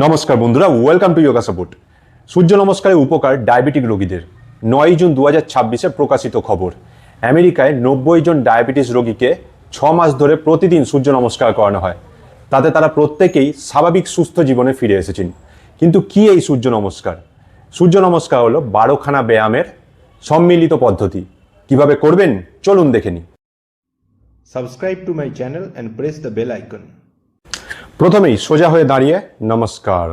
নমস্কার বন্ধুরা, welcome to yoga support. সূর্য নমস্কারের উপকার ডায়াবেটিক রোগীদের। 9 জুন 2026-এ প্রকাশিত খবর। আমেরিকায় 90 জন ডায়াবেটিস রোগীকে 6 মাস ধরে প্রতিদিন সূর্য নমস্কার করানো হয়। তাতে তারা প্রত্যেকেই স্বাভাবিক সুস্থ জীবনে ফিরে এসেছেন। কিন্তু কি এই সূর্য নমস্কার? সূর্য নমস্কার হলো 12খানা ব্যায়ামের সম্মিলিত পদ্ধতি। কিভাবে করবেন চলুন দেখে নিই। Subscribe to my channel and press the bell icon. প্রথমেই সোজা হয়ে দাঁড়িয়ে নমস্কার,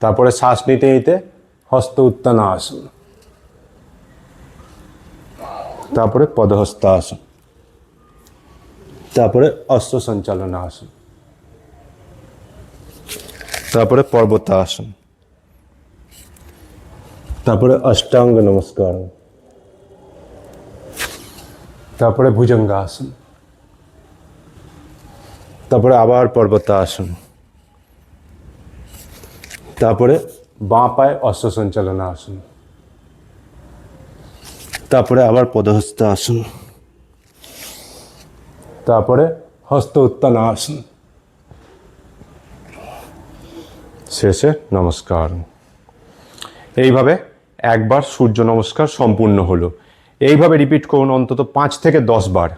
তারপরে শ্বাস নিতে নিতে হস্ত উত্তানাসন, তারপরে পদহস্তাসন, তারপরে অশ্ব সঞ্চালনাসন, তারপরে পর্বতাসন, তারপরে অষ্টাঙ্গ নমস্কার, তারপরে ভুজঙ্গাসন, তারপরে আবার পর্বতাসন, তারপরে বাঁ পায়ে অশ্ব সঞ্চালনাসন, তারপরে আবার পদহস্তাসন, তারপরে হস্ত উত্তানাসন, শেষে নমস্কার। এইভাবে একবার সূর্য নমস্কার সম্পূর্ণ হলো। এইভাবে রিপিট করুন অন্তত 5 থেকে 10 বার।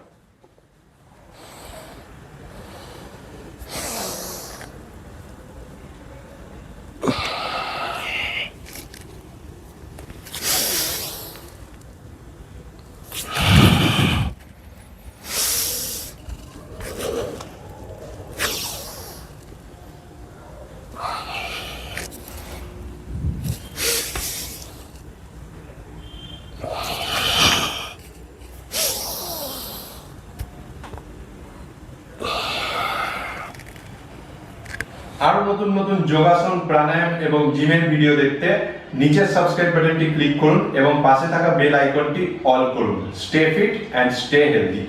আরো নতুন নতুন যোগাসন, প্রাণায়াম এবং জিমের ভিডিও দেখতে নিচের সাবস্ক্রাইব বাটনটি ক্লিক করুন এবং পাশে থাকা বেল আইকনটি অল করুন। Stay fit and stay healthy.